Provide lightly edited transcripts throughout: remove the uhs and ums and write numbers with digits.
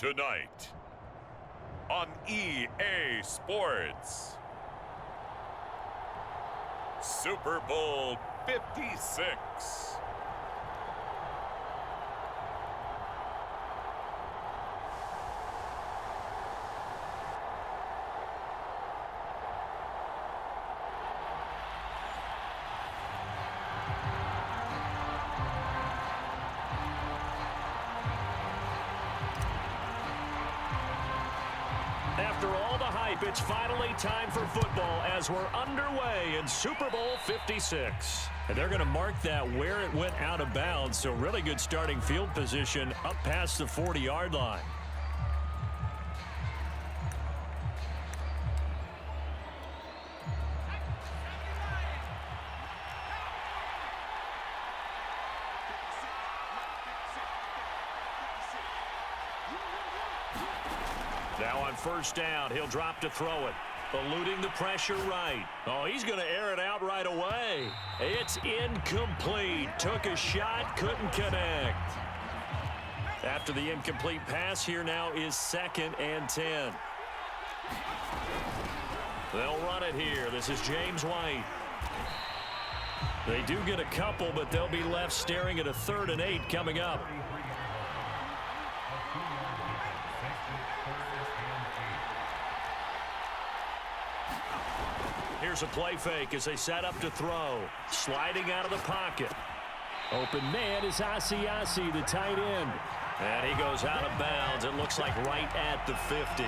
Tonight on EA Sports, Super Bowl 56. After all the hype, it's finally time for football as we're underway in Super Bowl 56. And they're going to mark that where it went out of bounds, so really good starting field position up past the 40-yard line. Now on first down, he'll drop to throw it. Eluding the pressure right. Oh, he's going to air it out right away. It's incomplete. Took a shot, couldn't connect. After the incomplete pass, here now is 2nd and 10. They'll run it here. This is James White. They do get a couple, but they'll be left staring at a 3rd and 8 coming up. Here's a play fake as they set up to throw. Sliding out of the pocket. Open man is Asiasi, the tight end. And he goes out of bounds. It looks like right at the 50.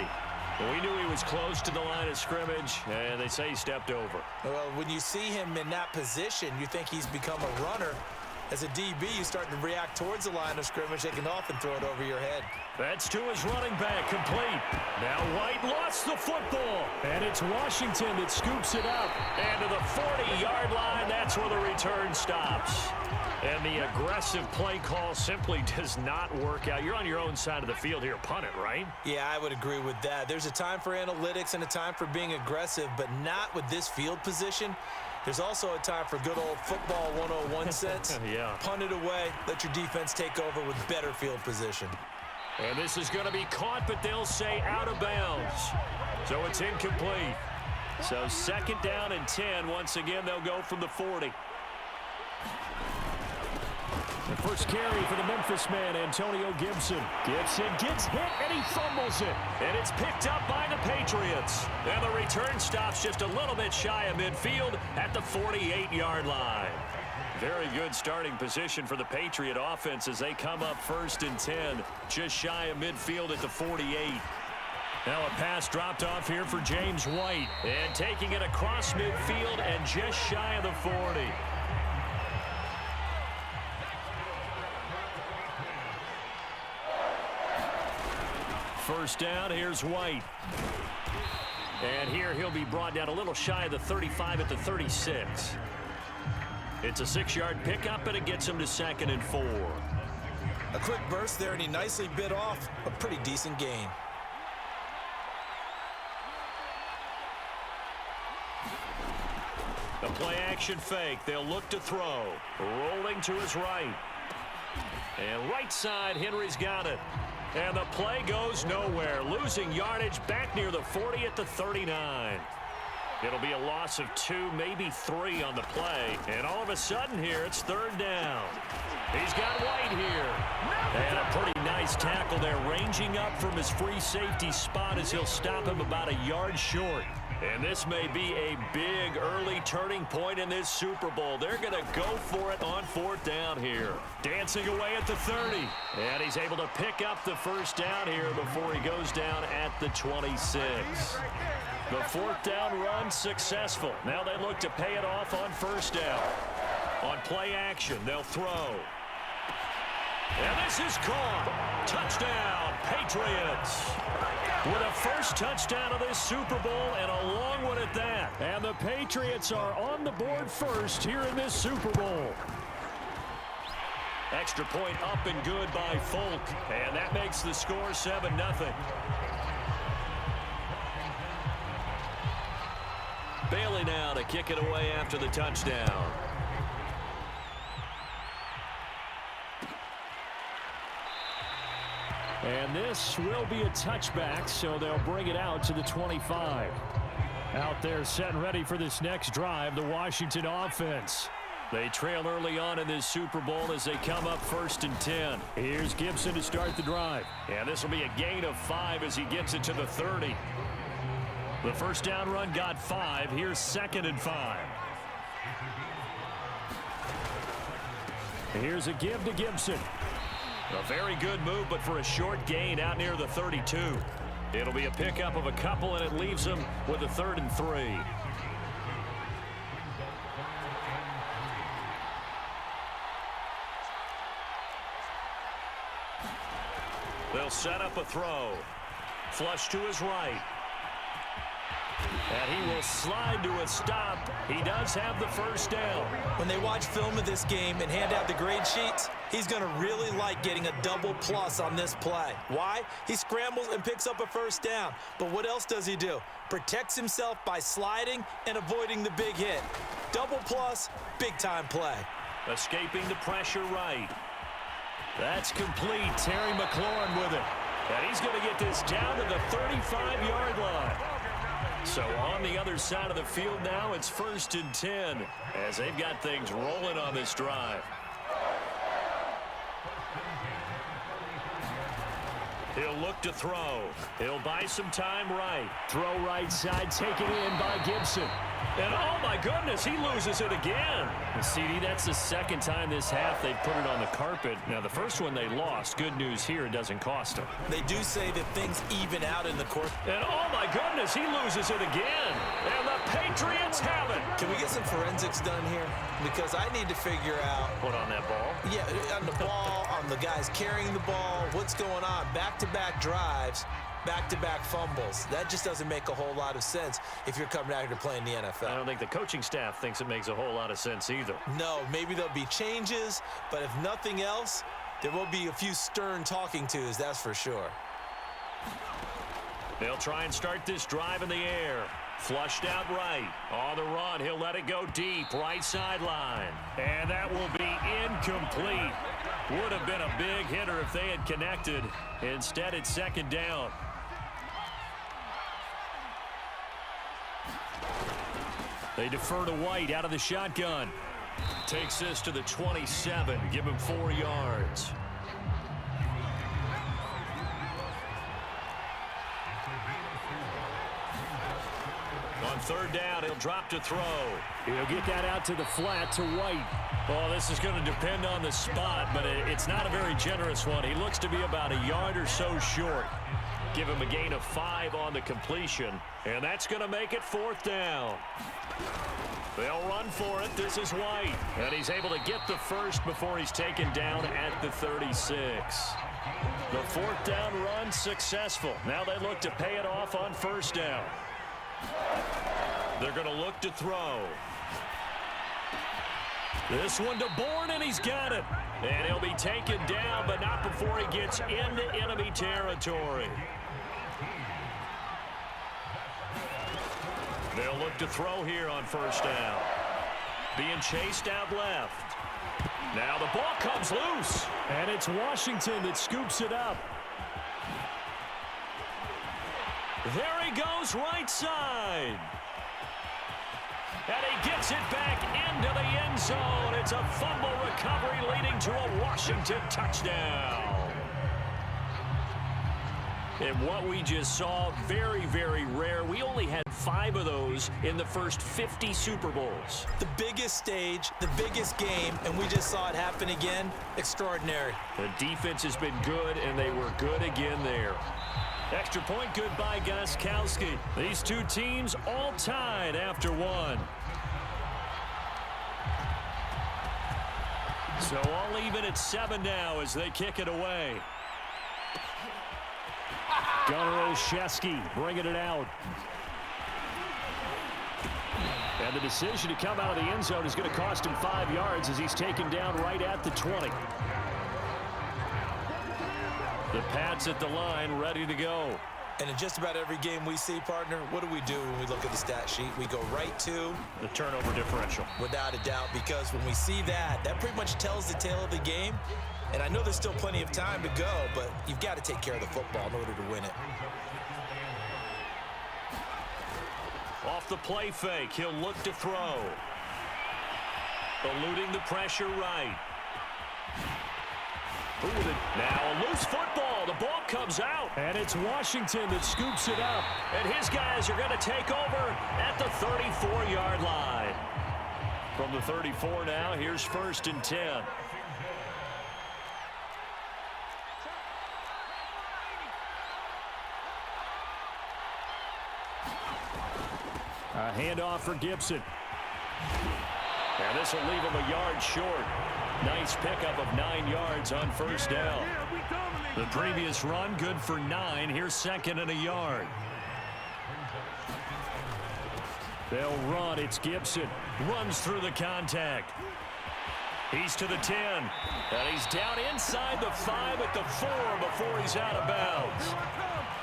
We knew he was close to the line of scrimmage, and they say he stepped over. Well, when you see him in that position, you think he's become a runner. As a DB, you start to react towards the line of scrimmage. They can often throw it over your head. That's to his running back, complete. Now White lost the football. And it's Washington that scoops it up. And to the 40-yard line, that's where the return stops. And the aggressive play call simply does not work out. You're on your own side of the field here. Punt it, right? Yeah, I would agree with that. There's a time for analytics and a time for being aggressive, but not with this field position. There's also a time for good old football 101 sense. Yeah. Punt it away. Let your defense take over with better field position. And this is going to be caught, but they'll say out of bounds. So it's incomplete. So 2nd down and 10. Once again, they'll go from the 40. The first carry for the Memphis man, Antonio Gibson. Gibson gets hit, and he fumbles it. And it's picked up by the Patriots. And the return stops just a little bit shy of midfield at the 48-yard line. Very good starting position for the Patriot offense as they come up 1st and 10, just shy of midfield at the 48. Now a pass dropped off here for James White. And taking it across midfield and just shy of the 40. First down, here's White. And here he'll be brought down a little shy of the 35 at the 36. It's a 6-yard pickup, and it gets him to 2nd and 4. A quick burst there, and he nicely bit off a pretty decent gain. The play-action fake. They'll look to throw. Rolling to his right. And right side, Henry's got it. And the play goes nowhere. Losing yardage back near the 40 at the 39. It'll be a loss of 2, maybe 3 on the play. And all of a sudden here, it's 3rd down. He's got White here. And a pretty nice tackle there, ranging up from his free safety spot as he'll stop him about a yard short. And this may be a big early turning point in this Super Bowl. They're going to go for it on 4th down here. Dancing away at the 30. And he's able to pick up the first down here before he goes down at the 26. The 4th down run successful. Now they look to pay it off on 1st down. On play action, they'll throw. And this is caught. Touchdown, Patriots. With a first touchdown of this Super Bowl and a long one at that. And the Patriots are on the board first here in this Super Bowl. Extra point up and good by Folk. And that makes the score 7-0. Bailey now to kick it away after the touchdown. And this will be a touchback, so they'll bring it out to the 25. Out there set and ready for this next drive, the Washington offense. They trail early on in this Super Bowl as they come up 1st and 10. Here's Gibson to start the drive. And this will be a gain of 5 as he gets it to the 30. The first down run got 5. Here's 2nd and 5. Here's a give to Gibson. A very good move, but for a short gain out near the 32. It'll be a pickup of a couple, and it leaves them with a 3rd and 3. They'll set up a throw. Flush to his right. And he will slide to a stop. He does have the first down. When they watch film of this game and hand out the grade sheets, he's going to really like getting a double plus on this play. Why? He scrambles and picks up a first down. But what else does he do? Protects himself by sliding and avoiding the big hit. Double plus, big-time play. Escaping the pressure right. That's complete. Terry McLaurin with it. And he's going to get this down to the 35-yard line. So on the other side of the field now, it's 1st and 10 as they've got things rolling on this drive. He'll look to throw. He'll buy some time right. Throw right side, taken in by Gibson. And oh my goodness, he loses it again. And CD, that's the 2nd time this half they've put it on the carpet. Now the first one they lost. Good news here, it doesn't cost them. They do say that things even out in the court. And oh my goodness, he loses it again. And the Patriots have it. Can we get some forensics done here? Because I need to figure out. What, on that ball? Yeah, on the ball, on the guys carrying the ball, what's going on? Back-to-back drives, back-to-back fumbles. That just doesn't make a whole lot of sense if you're coming out here to play in the NFL. I don't think the coaching staff thinks it makes a whole lot of sense either. No, maybe there'll be changes, but if nothing else, there will be a few stern talking tos, that's for sure. They'll try and start this drive in the air. Flushed out right. On the run, he'll let it go deep. Right sideline. And that will be incomplete. Would have been a big hitter if they had connected. Instead, it's 2nd down. They defer to White out of the shotgun. Takes this to the 27. Give him 4 yards. On 3rd down, he'll drop to throw. He'll get that out to the flat to White. Oh, this is going to depend on the spot, but it's not a very generous one. He looks to be about a yard or so short. Give him a gain of 5 on the completion, and that's going to make it 4th down. They'll run for it. This is White, and he's able to get the first before he's taken down at the 36. The 4th down run successful. Now they look to pay it off on 1st down. They're going to look to throw. This one to Bourne, and he's got it. And he'll be taken down, but not before he gets into enemy territory. They'll look to throw here on 1st down. Being chased out left. Now the ball comes loose. And it's Washington that scoops it up. There he goes, right side. And he gets it back into the end zone. It's a fumble recovery leading to a Washington touchdown. And what we just saw, very, very rare. We only had 5 of those in the first 50 Super Bowls. The biggest stage, the biggest game, and we just saw it happen again. Extraordinary. The defense has been good, and they were good again there. Extra point good by Gostkowski. These two teams all tied after 1. So all even at 7 now as they kick it away. Gunnar Olszewski bringing it out. And the decision to come out of the end zone is going to cost him 5 yards as he's taken down right at the 20. The Pats at the line ready to go. And in just about every game we see, partner, what do we do when we look at the stat sheet? We go right to the turnover differential. Without a doubt, because when we see that, that pretty much tells the tale of the game. And I know there's still plenty of time to go, but you've got to take care of the football in order to win it. Off the play fake, he'll look to throw. Eluding the pressure right. Now a loose football. The ball comes out. And it's Washington that scoops it up. And his guys are going to take over at the 34-yard line. From the 34 now, here's 1st and 10. A handoff for Gibson. And this will leave him a yard short. Nice pickup of 9 yards on 1st down. The previous run, good for 9. Here's 2nd and a yard. They'll run. It's Gibson. Runs through the contact. He's to the 10. And he's down inside the 5 at the 4 before he's out of bounds.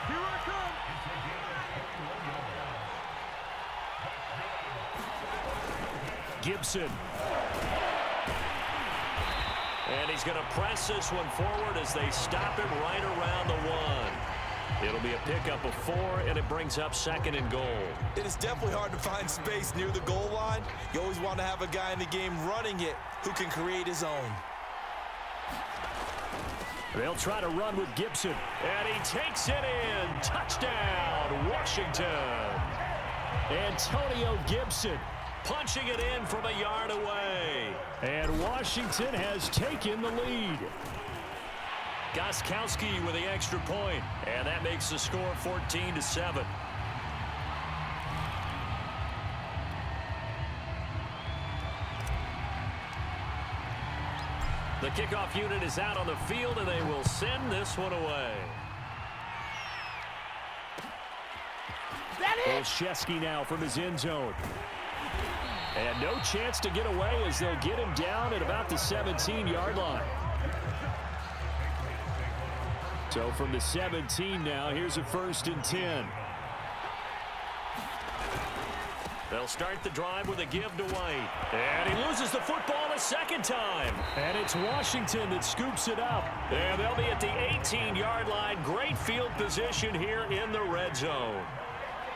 Here I come. Gibson. And he's going to press this one forward as they stop him right around the 1. It'll be a pickup of 4, and it brings up 2nd and goal. It is definitely hard to find space near the goal line. You always want to have a guy in the game running it who can create his own. They'll try to run with Gibson. And he takes it in. Touchdown, Washington. Antonio Gibson. Punching it in from a yard away. And Washington has taken the lead. Gostkowski with the extra point. And that makes the score 14-7. The kickoff unit is out on the field, and they will send this one away. Olszewski now from his end zone. And no chance to get away as they'll get him down at about the 17-yard line. So from the 17 now, here's a 1st and 10. They'll start the drive with a give to White. And he loses the football a 2nd time. And it's Washington that scoops it up. And they'll be at the 18-yard line. Great field position here in the red zone.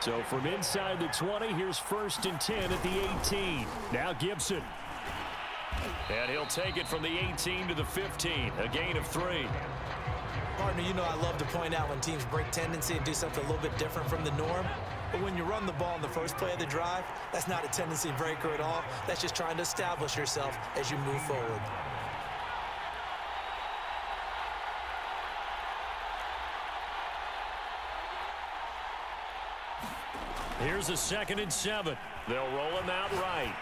So from inside the 20, here's 1st and 10 at the 18. Now Gibson. And he'll take it from the 18 to the 15. A gain of 3. Partner, you know I love to point out when teams break tendency and do something a little bit different from the norm. But when you run the ball in the first play of the drive, that's not a tendency breaker at all. That's just trying to establish yourself as you move forward. Here's a 2nd and 7. They'll roll him out right.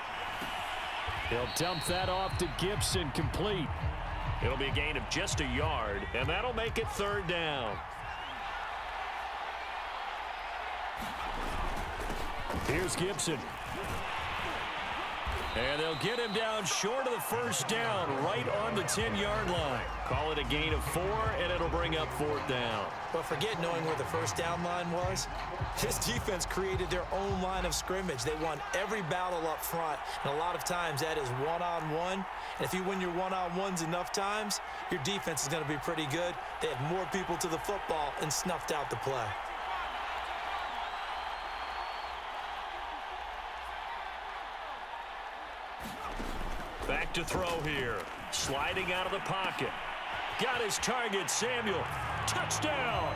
He'll dump that off to Gibson, complete. It'll be a gain of just a yard, and that'll make it 3rd down. Here's Gibson. And they'll get him down short of the 1st down, right on the 10-yard line. Call it a gain of 4, and it'll bring up 4th down. But forget knowing where the 1st down line was. This defense created their own line of scrimmage. They won every battle up front, and a lot of times that is one-on-one. And if you win your one-on-ones enough times, your defense is going to be pretty good. They had more people to the football and snuffed out the play. Back to throw here. Sliding out of the pocket. Got his target, Samuel. Touchdown!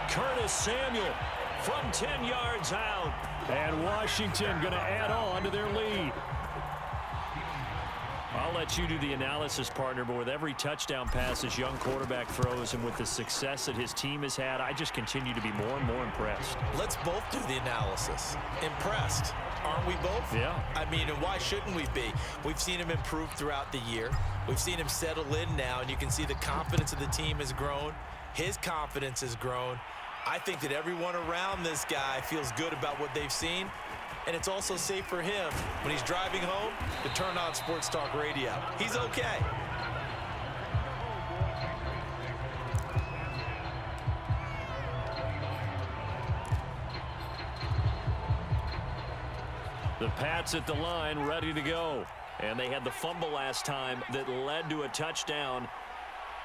Curtis Samuel from 10 yards out. And Washington going to add on to their lead. I'll let you do the analysis, partner, but with every touchdown pass this young quarterback throws and with the success that his team has had, I just continue to be more and more impressed. Let's both do the analysis. Impressed. Aren't we both? Yeah. I mean, and why shouldn't we be? We've seen him improve throughout the year. We've seen him settle in now, and you can see the confidence of the team has grown. His confidence has grown. I think that everyone around this guy feels good about what they've seen, and it's also safe for him when he's driving home to turn on Sports Talk Radio. He's okay. The Pats at the line, ready to go. And they had the fumble last time that led to a touchdown.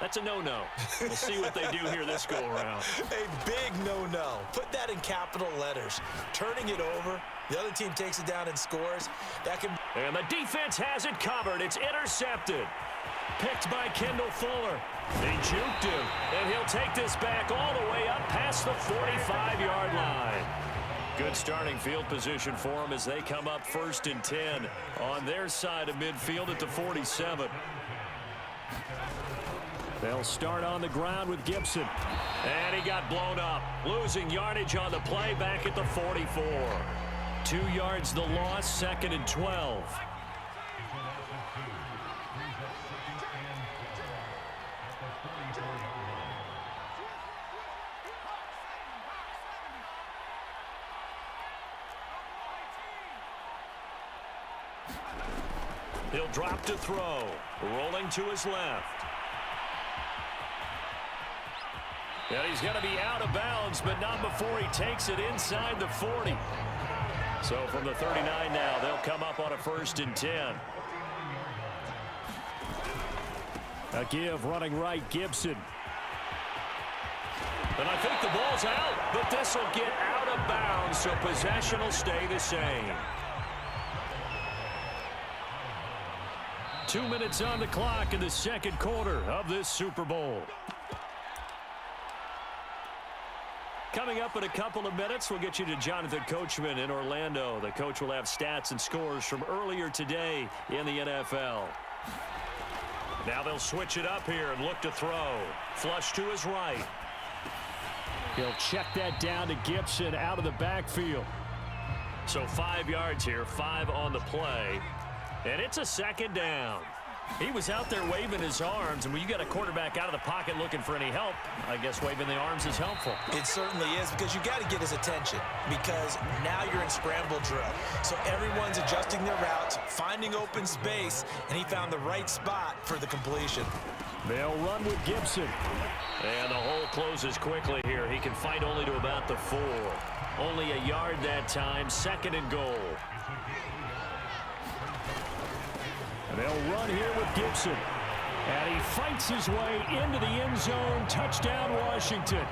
That's a no-no. We'll see what they do here this go-around. A big no-no. Put that in capital letters. Turning it over, the other team takes it down and scores. That can. And the defense has it covered. It's intercepted. Picked by Kendall Fuller. They juked him, and he'll take this back all the way up past the 45-yard line. Good starting field position for them as they come up 1st and 10 on their side of midfield at the 47. They'll start on the ground with Gibson. And he got blown up. Losing yardage on the play back at the 44. 2 yards the loss, 2nd and 12. He'll drop to throw. Rolling to his left. And he's going to be out of bounds, but not before he takes it inside the 40. So from the 39 now, they'll come up on a 1st and 10. A give running right, Gibson. And I think the ball's out, but this will get out of bounds, so possession will stay the same. 2 minutes on the clock in the 2nd quarter of this Super Bowl. Coming up in a couple of minutes, we'll get you to Jonathan Coachman in Orlando. The coach will have stats and scores from earlier today in the NFL. Now they'll switch it up here and look to throw. Flush to his right. He'll check that down to Gibson out of the backfield. So 5 yards here, 5 on the play. And it's a 2nd down. He was out there waving his arms, and when you got a quarterback out of the pocket looking for any help, I guess waving the arms is helpful. It certainly is, because you got to get his attention, because now you're in scramble drill. So everyone's adjusting their routes, finding open space, and he found the right spot for the completion. They'll run with Gibson. And the hole closes quickly here. He can fight only to about the 4. Only a yard that time, 2nd and goal. They'll run here with Gibson. And he fights his way into the end zone. Touchdown, Washington.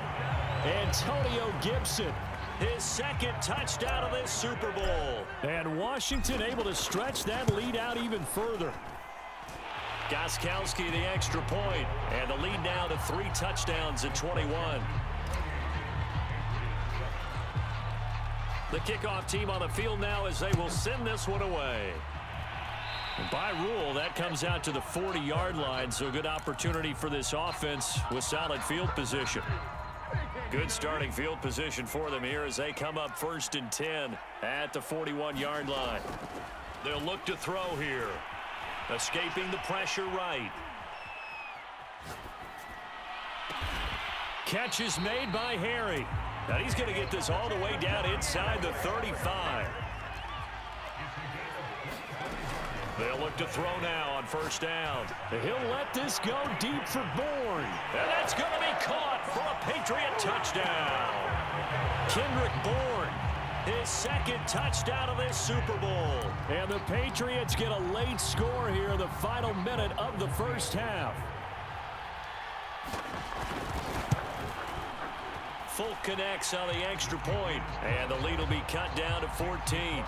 Antonio Gibson. His 2nd touchdown of this Super Bowl. And Washington able to stretch that lead out even further. Gostkowski the extra point. And the lead now to 3 touchdowns at 21. The kickoff team on the field now as they will send this one away. And by rule, that comes out to the 40-yard line, so good opportunity for this offense with solid field position. Good starting field position for them here as they come up 1st and 10 at the 41-yard line. They'll look to throw here. Escaping the pressure right. Catch is made by Harry. Now he's going to get this all the way down inside the 35. They'll look to throw now on 1st down. He'll let this go deep for Bourne. And that's going to be caught for a Patriot touchdown. Kendrick Bourne. His 2nd touchdown of this Super Bowl. And the Patriots get a late score here in the final minute of the 1st half. Fulk connects on the extra point. And the lead will be cut down to 14.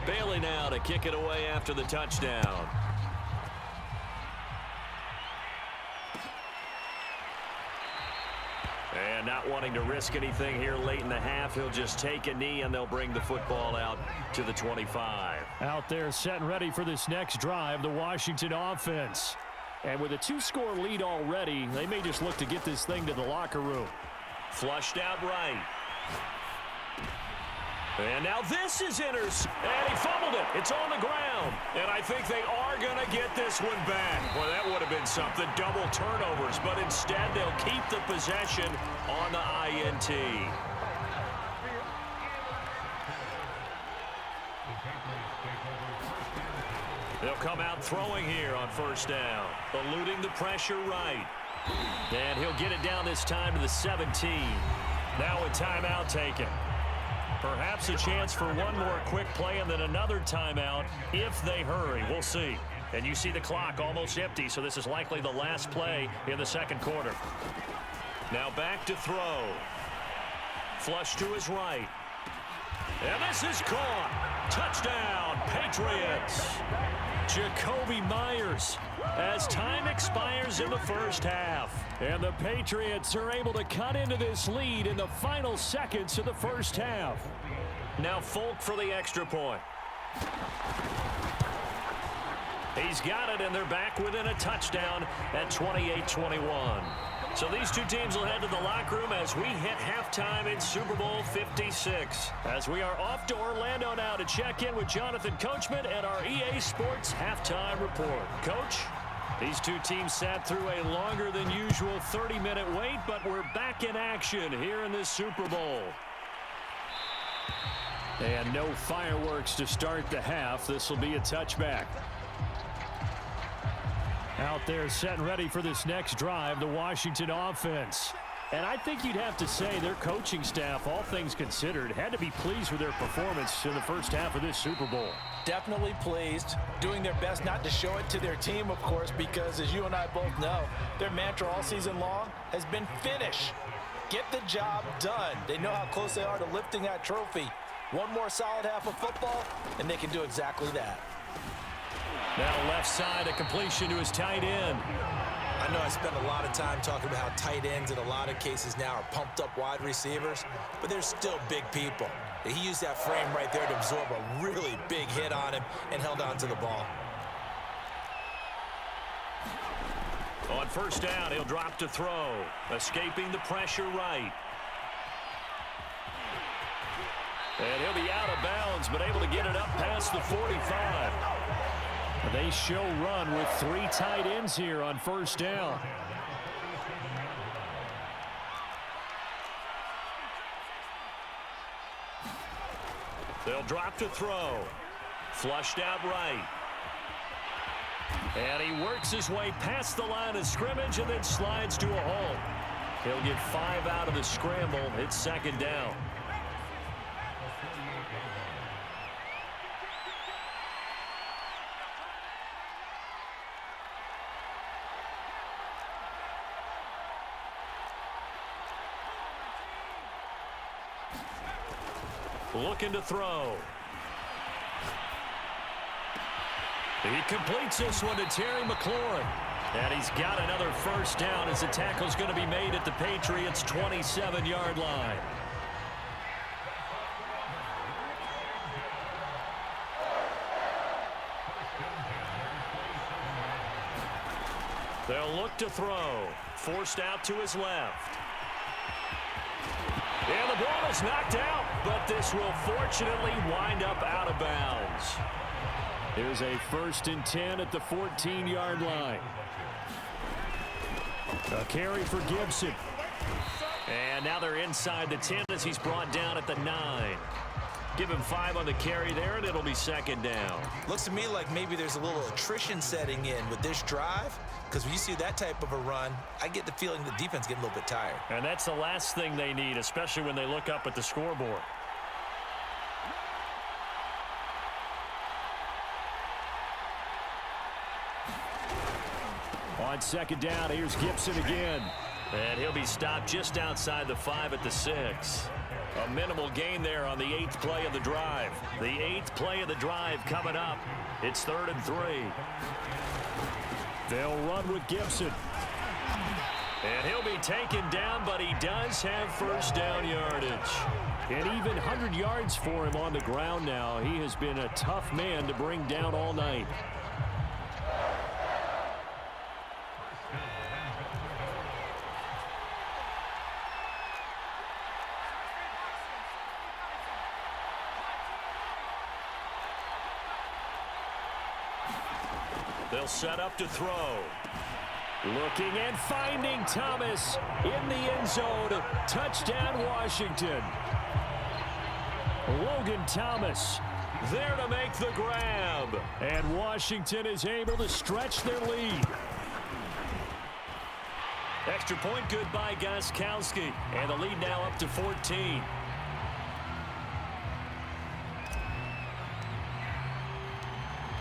Bailey now to kick it away after the touchdown. And not wanting to risk anything here late in the half, he'll just take a knee and they'll bring the football out to the 25. Out there set and ready for this next drive, the Washington offense. And with a 2-score lead already, they may just look to get this thing to the locker room. Flushed out right. And now this is and he fumbled it. It's on the ground. And I think they are going to get this one back. Well, that would have been something. Double turnovers. But instead, they'll keep the possession on the INT. They'll come out throwing here on 1st down. Eluding the pressure right. And he'll get it down this time to the 17. Now a timeout taken. Perhaps a chance for one more quick play and then another timeout if they hurry. We'll see. And you see the clock almost empty, so this is likely the last play in the second quarter. Now back to throw. Flush to his right. And this is caught. Touchdown, Patriots. Jacoby Myers as time expires in the first half. And the Patriots are able to cut into this lead in the final seconds of the first half. Now Folk for the extra point. He's got it, and they're back within a touchdown at 28-21. So these two teams will head to the locker room as we hit halftime in Super Bowl 56. As we are off to Orlando now to check in with Jonathan Coachman and our EA Sports Halftime Report. Coach, these two teams sat through a longer than usual 30-minute wait, but we're back in action here in this Super Bowl. And no fireworks to start the half. This will be a touchback. Out there set and ready for this next drive, the Washington offense. And I think you'd have to say their coaching staff, all things considered, had to be pleased with their performance in the first half of this Super Bowl. Definitely pleased, doing their best not to show it to their team, of course, because as you and I both know, their mantra all season long has been finish. Get the job done. They know how close they are to lifting that trophy. One more solid half of football, and they can do exactly that. Now left side, a completion to his tight end. I know I spent a lot of time talking about how tight ends in a lot of cases now are pumped up wide receivers, but they're still big people. He used that frame right there to absorb a really big hit on him and held on to the ball. On first down, he'll drop to throw, escaping the pressure right. And he'll be out of bounds, but able to get it up past the 45. They show run with three tight ends here on first down. They'll drop to throw. Flushed out right. And he works his way past the line of scrimmage and then slides to a halt. He'll get 5 out of the scramble. It's second down. Looking to throw. He completes this one to Terry McLaurin. And he's got another first down as the tackle's going to be made at the Patriots' 27-yard line. They'll look to throw. Forced out to his left. And the ball is knocked out, but this will fortunately wind up out of bounds. Here's a 1st and 10 at the 14-yard line. A carry for Gibson. And now they're inside the 10 as he's brought down at the 9. Give him 5 on the carry there, and it'll be second down. Looks to me like maybe there's a little attrition setting in with this drive, because when you see that type of a run, I get the feeling the defense getting a little bit tired. And that's the last thing they need, especially when they look up at the scoreboard. On second down, here's Gibson again. And he'll be stopped just outside the 5 at the 6. A minimal gain there on the 8th play of the drive. The 8th play of the drive coming up. It's 3rd and 3. They'll run with Gibson. And he'll be taken down, but he does have first down yardage. And even 100 yards for him on the ground now. He has been a tough man to bring down all night. They'll set up to throw. Looking and finding Thomas in the end zone. Touchdown, Washington. Logan Thomas there to make the grab. And Washington is able to stretch their lead. Extra point good by Gostkowski. And the lead now up to 14.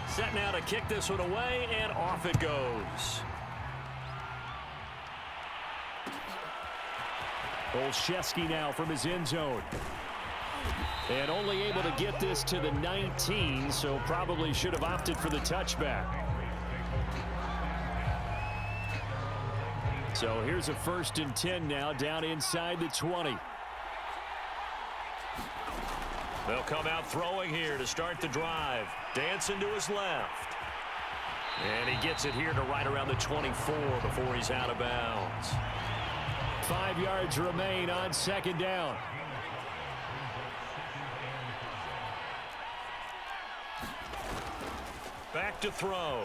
Set now to kick this one away, and off it goes. Olszewski now from his end zone. And only able to get this to the 19, so probably should have opted for the touchback. So here's a 1st and 10 now, down inside the 20. They'll come out throwing here to start the drive. Dancing to his left. And he gets it here to right around the 24 before he's out of bounds. 5 yards remain on 2nd down. Back to throw.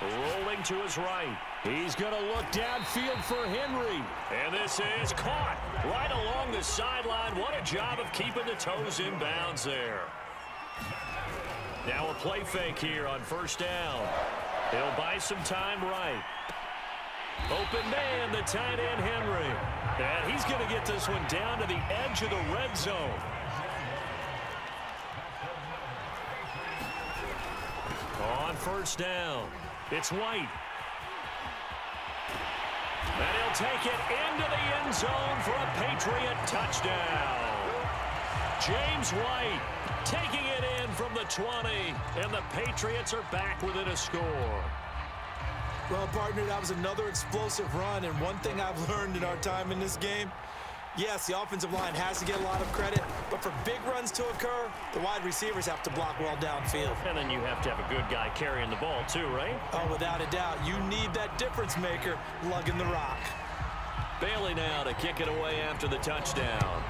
Rolling to his right. He's going to look downfield for Henry. And this is caught right along the sideline. What a job of keeping the toes in bounds there. Now a play fake here on 1st down. He'll buy some time right. Open man, the tight end Henry. And he's going to get this one down to the edge of the red zone. On 1st down, it's White. And he'll take it into the end zone for a Patriot touchdown. James White taking it in from the 20, and the Patriots are back within a score. Well, partner, that was another explosive run, and one thing I've learned in our time in this game, yes, the offensive line has to get a lot of credit, but for big runs to occur, the wide receivers have to block well downfield. And then you have to have a good guy carrying the ball too, right? Oh, without a doubt. You need that difference maker lugging the rock. Bailey now to kick it away after the touchdown.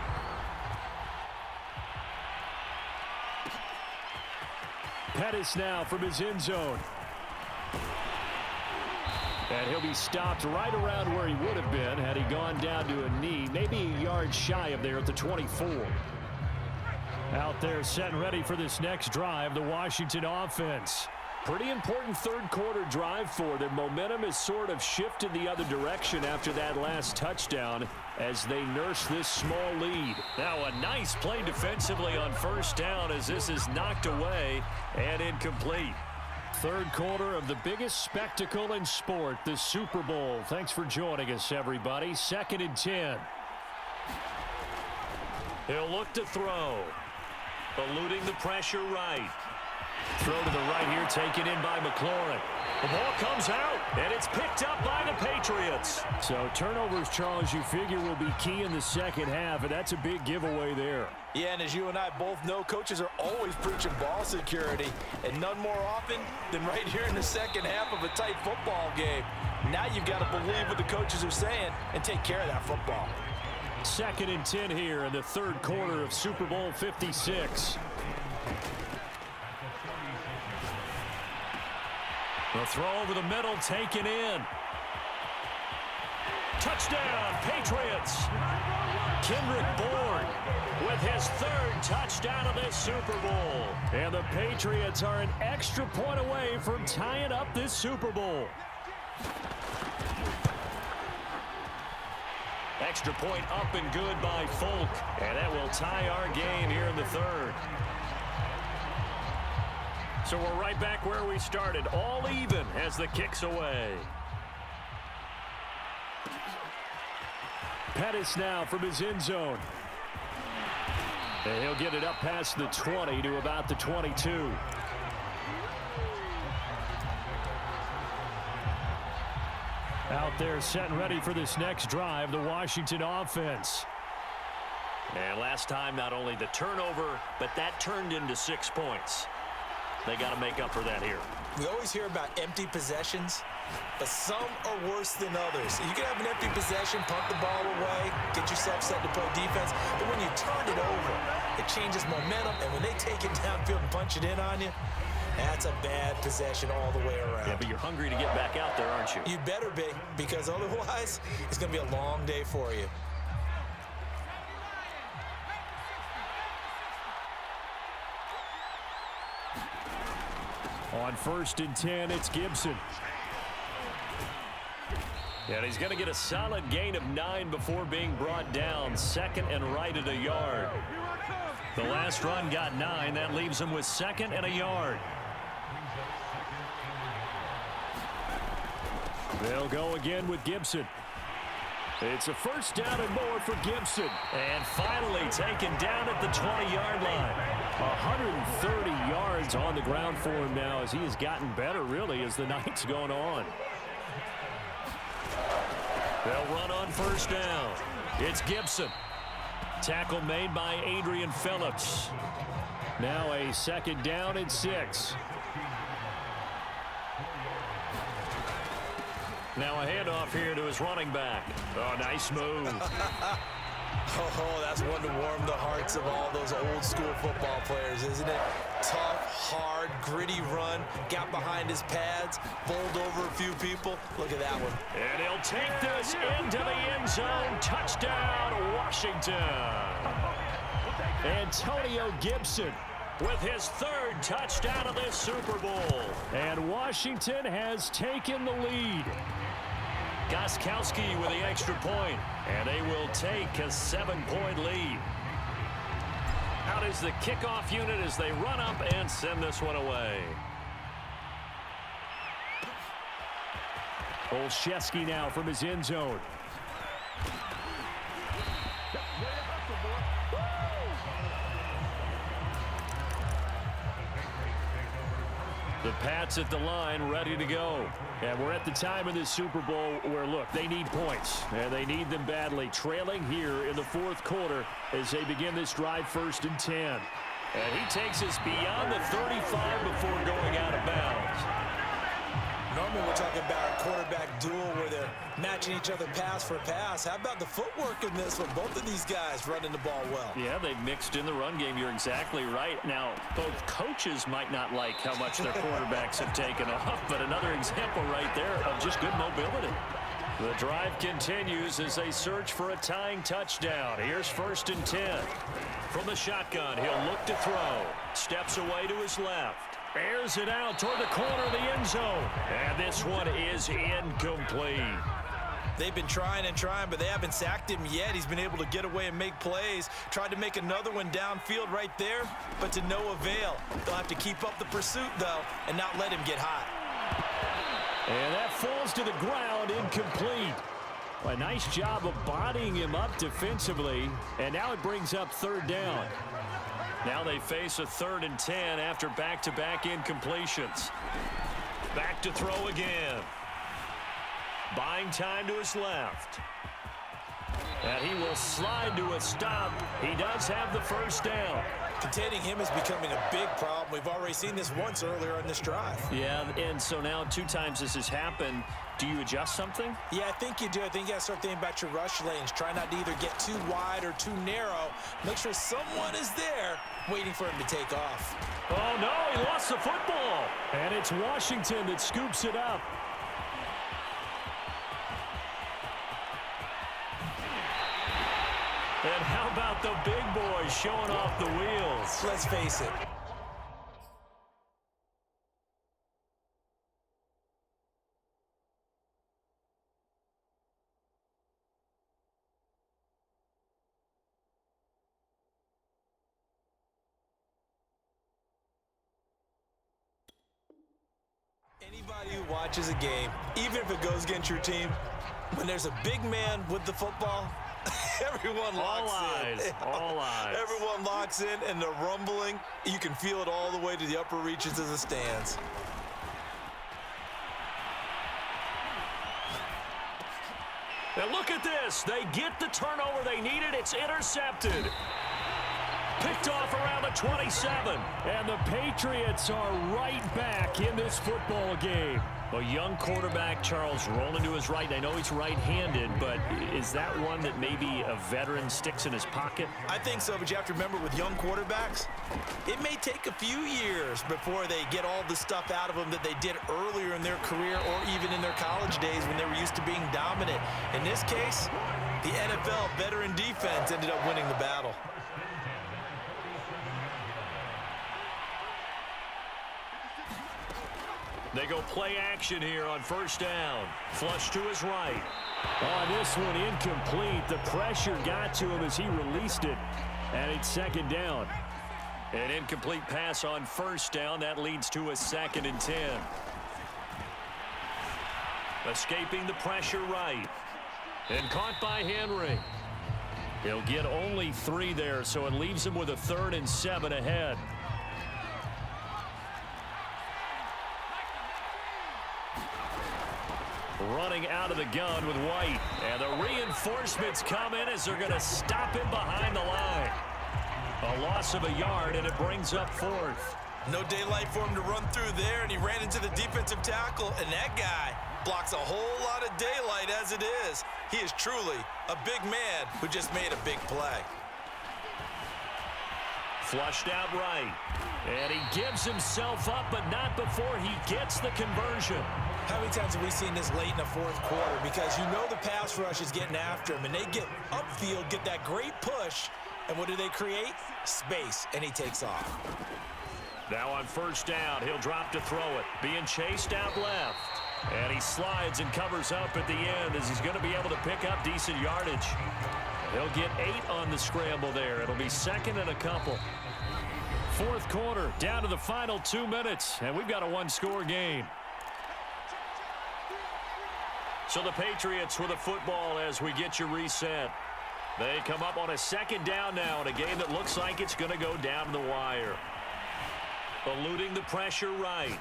Pettis now from his end zone. And he'll be stopped right around where he would have been had he gone down to a knee, maybe a yard shy of there at the 24. Out there set and ready for this next drive, the Washington offense. Pretty important 3rd quarter drive for them. Momentum has sort of shifted the other direction after that last touchdown as they nurse this small lead. Now a nice play defensively on 1st down as this is knocked away and incomplete. 3rd quarter of the biggest spectacle in sport, the Super Bowl. Thanks for joining us, everybody. 2nd and 10. He'll look to throw. Eluding the pressure right. Throw to the right here, taken in by McLaurin. The ball comes out, and it's picked up by the Patriots. So turnovers, Charles, you figure will be key in the 2nd half, and that's a big giveaway there. Yeah, and as you and I both know, coaches are always preaching ball security, and none more often than right here in the 2nd half of a tight football game. Now you've got to believe what the coaches are saying and take care of that football. 2nd and 10 here in the 3rd quarter of Super Bowl 56. The throw over the middle taken in. Touchdown, Patriots. Kendrick Bourne with his 3rd touchdown of this Super Bowl. And the Patriots are an extra point away from tying up this Super Bowl. Extra point up and good by Folk. And that will tie our game here in the 3rd. So we're right back where we started, all even as the kick's away. Pettis now from his end zone. And he'll get it up past the 20 to about the 22. Out there set and ready for this next drive, the Washington offense. And last time, not only the turnover, but that turned into 6 points. They got to make up for that here. We always hear about empty possessions, but some are worse than others. You can have an empty possession, pump the ball away, get yourself set to play defense, but when you turn it over, it changes momentum, and when they take it downfield and punch it in on you, that's a bad possession all the way around. Yeah, but you're hungry to get back out there, aren't you? You better be, because otherwise, it's going to be a long day for you. On 1st and 10, it's Gibson. And he's going to get a solid gain of 9 before being brought down. Second and right at a yard. The last run got 9. That leaves him with second and a yard. They'll go again with Gibson. It's a first down and more for Gibson. And finally taken down at the 20-yard line. 130 yards on the ground for him now as he has gotten better, really, as the night's gone on. They'll run on first down. It's Gibson. Tackle made by Adrian Phillips. Now a second down and 6. Now a handoff here to his running back. Oh, nice move. Oh, that's one to warm the hearts of all those old school football players, isn't it? Tough, hard, gritty run. Got behind his pads, bowled over a few people. Look at that one. And he'll take this into the end zone. Touchdown, Washington. Antonio Gibson with his 3rd touchdown of this Super Bowl. And Washington has taken the lead. Gostkowski with the extra point, and they will take a 7-point lead. Out is the kickoff unit as they run up and send this one away. Olszewski now from his end zone. The Pats at the line, ready to go. And we're at the time of this Super Bowl where, look, they need points. And they need them badly. Trailing here in the 4th quarter as they begin this drive, 1st and 10. And he takes us beyond the 35 before going out of bounds. Normally we're talking about a quarterback duel where they're matching each other pass for pass. How about the footwork in this one? Both of these guys running the ball well. Yeah, they've mixed in the run game. You're exactly right. Now, both coaches might not like how much their quarterbacks have taken off, but another example right there of just good mobility. The drive continues as they search for a tying touchdown. Here's 1st and 10. From the shotgun, he'll look to throw. Steps away to his left. Airs it out toward the corner of the end zone. And this one is incomplete. They've been trying and trying, but they haven't sacked him yet. He's been able to get away and make plays. Tried to make another one downfield right there, but to no avail. They'll have to keep up the pursuit, though, and not let him get hot. And that falls to the ground, incomplete. A nice job of bodying him up defensively, and now it brings up 3rd down. Now they face a 3rd and 10 after back-to-back incompletions. Back to throw again. Buying time to his left. And he will slide to a stop. He does have the 1st down. Containing him is becoming a big problem. We've already seen this once earlier in this drive. Yeah, and so now 2 times this has happened. Do you adjust something? Yeah, I think you do. I think you got to start thinking about your rush lanes. Try not to either get too wide or too narrow. Make sure someone is there waiting for him to take off. Oh, no, he lost the football. And it's Washington that scoops it up. And how about the big boys showing off the wheels? Let's face it. Anybody who watches a game, even if it goes against your team, when there's a big man with the football, everyone locks in. All eyes. Everyone locks in, and the rumbling, you can feel it all the way to the upper reaches of the stands. And look at this. They get the turnover they needed. It's intercepted. Picked off around the 27. And the Patriots are right back in this football game. A young quarterback, Charles, rolling to his right. I know he's right-handed, but is that one that maybe a veteran sticks in his pocket? I think so, but you have to remember with young quarterbacks, it may take a few years before they get all the stuff out of them that they did earlier in their career or even in their college days when they were used to being dominant. In this case, the NFL veteran defense ended up winning the battle. They go play action here on first down. Flush to his right. On this one, incomplete. The pressure got to him as he released it. And it's second down. An incomplete pass on first down. That leads to a 2nd and 10. Escaping the pressure right. And caught by Henry. He'll get only 3 there, so it leaves him with a 3rd and 7 ahead. Running out of the gun with White. And the reinforcements come in as they're going to stop him behind the line. A loss of a yard, and it brings up 4th. No daylight for him to run through there, and he ran into the defensive tackle, and that guy blocks a whole lot of daylight as it is. He is truly a big man who just made a big play. Flushed out right. And he gives himself up, but not before he gets the conversion. How many times have we seen this late in the 4th quarter? Because you know the pass rush is getting after him, and they get upfield, get that great push, and what do they create? Space, and he takes off. Now on first down, he'll drop to throw it. Being chased out left. And he slides and covers up at the end as he's going to be able to pick up decent yardage. He'll get 8 on the scramble there. It'll be 2nd and a couple. 4th quarter, down to the final 2 minutes, and we've got a 1-score game. So the Patriots with a football as we get you reset. They come up on a 2nd down now in a game that looks like it's going to go down to the wire. Eluding the pressure right.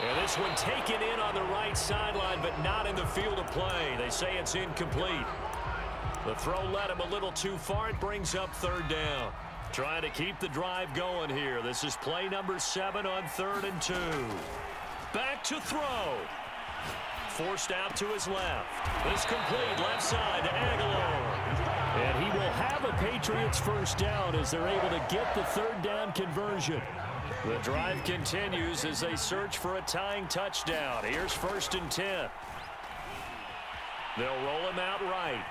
And this one taken in on the right sideline, but not in the field of play. They say it's incomplete. The throw led him a little too far. It brings up 3rd down. Trying to keep the drive going here. This is play number 7 on 3rd and 2. Back to throw. Forced out to his left. This complete left side to Aguilar. And he will have a Patriots first down as they're able to get the 3rd down conversion. The drive continues as they search for a tying touchdown. Here's 1st and 10. They'll roll him out right.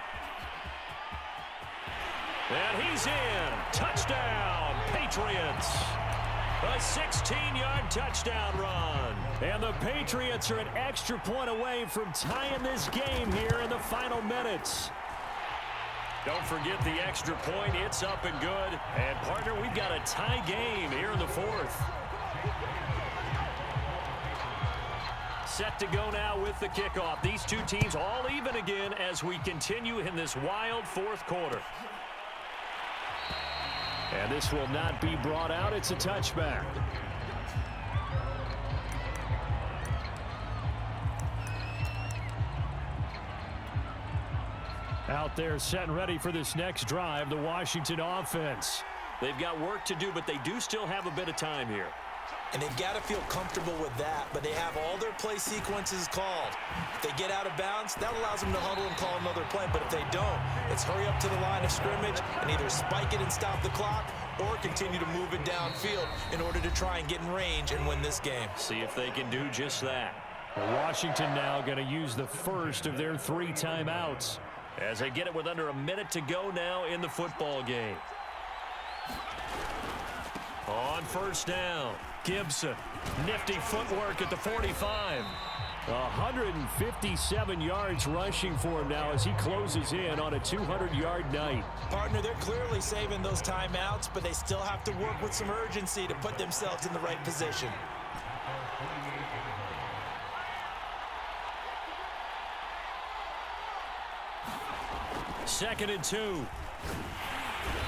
And he's in. Touchdown, Patriots. A 16-yard touchdown run. And the Patriots are an extra point away from tying this game here in the final minutes. Don't forget the extra point. It's up and good. And, partner, we've got a tie game here in the 4th. Set to go now with the kickoff. These two teams all even again as we continue in this wild 4th quarter. And this will not be brought out. It's a touchback. Out there set and ready for this next drive, the Washington offense. They've got work to do, but they do still have a bit of time here. And they've got to feel comfortable with that, but they have all their play sequences called. If they get out of bounds, that allows them to huddle and call another play. But if they don't, it's hurry up to the line of scrimmage and either spike it and stop the clock or continue to move it downfield in order to try and get in range and win this game. See if they can do just that. Washington now going to use the first of their 3 timeouts. As they get it with under a minute to go now in the football game. On first down, Gibson. Nifty footwork at the 45. 157 yards rushing for him now as he closes in on a 200-yard night. Partner, they're clearly saving those timeouts, but they still have to work with some urgency to put themselves in the right position. Second and 2.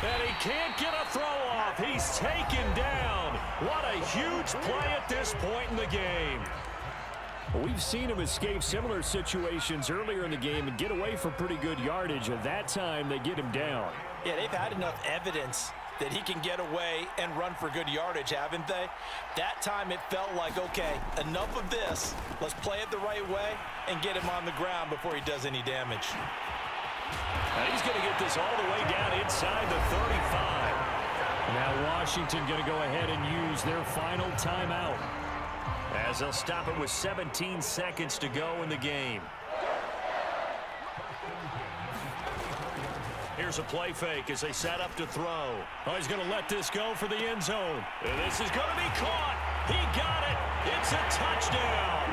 And he can't get a throw off. He's taken down. What a huge play at this point in the game. We've seen him escape similar situations earlier in the game and get away for pretty good yardage. At that time, they get him down. Yeah, they've had enough evidence that he can get away and run for good yardage, haven't they? That time it felt like, okay, enough of this. Let's play it the right way and get him on the ground before he does any damage. And he's going to get this all the way down inside the 35. Now Washington going to go ahead and use their final timeout. As they'll stop it with 17 seconds to go in the game. Here's a play fake as they set up to throw. Oh, he's going to let this go for the end zone. And this is going to be caught. He got it. It's a touchdown.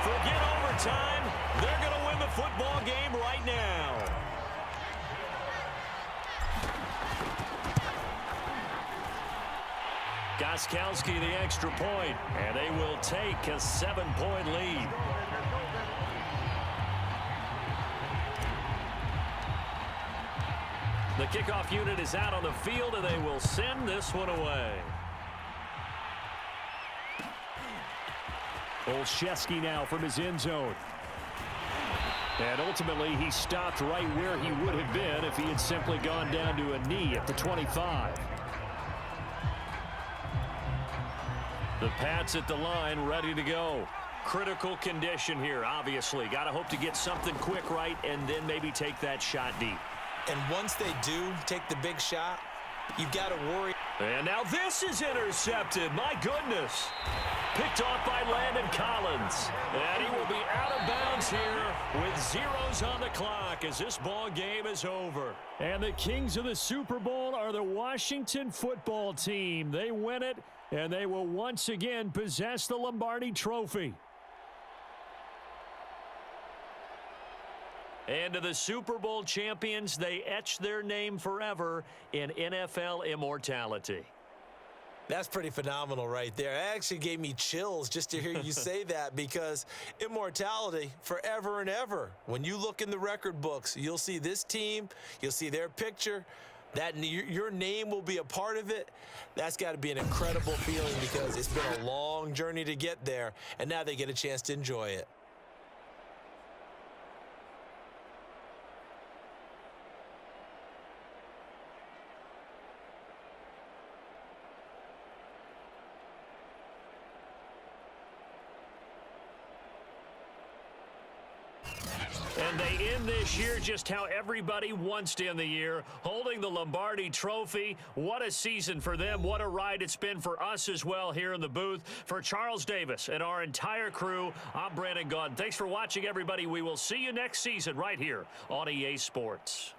Forget overtime. They're going to win the football game right now. Gostkowski the extra point, and they will take a 7-point lead. The kickoff unit is out on the field, and they will send this one away. Olszewski now from his end zone. And ultimately, he stopped right where he would have been if he had simply gone down to a knee at the 25. The Pats at the line, ready to go. Critical condition here, obviously. Got to hope to get something quick right and then maybe take that shot deep. And once they do take the big shot, you've got to worry. And now this is intercepted. My goodness. Picked off by Landon Collins. And he will be out of bounds here with zeros on the clock as this ball game is over. And the kings of the Super Bowl are the Washington football team. They win it, and they will once again possess the Lombardi Trophy. And to the Super Bowl champions, they etch their name forever in NFL immortality. That's pretty phenomenal right there. It actually gave me chills just to hear you say that, because immortality forever and ever. When you look in the record books, you'll see this team, you'll see their picture, that your name will be a part of it. That's got to be an incredible feeling, because it's been a long journey to get there, and now they get a chance to enjoy it. And they end this year just how everybody wants to end the year, holding the Lombardi Trophy. What a season for them. What a ride it's been for us as well here in the booth. For Charles Davis and our entire crew, I'm Brandon Gaudin. Thanks for watching, everybody. We will see you next season right here on EA Sports.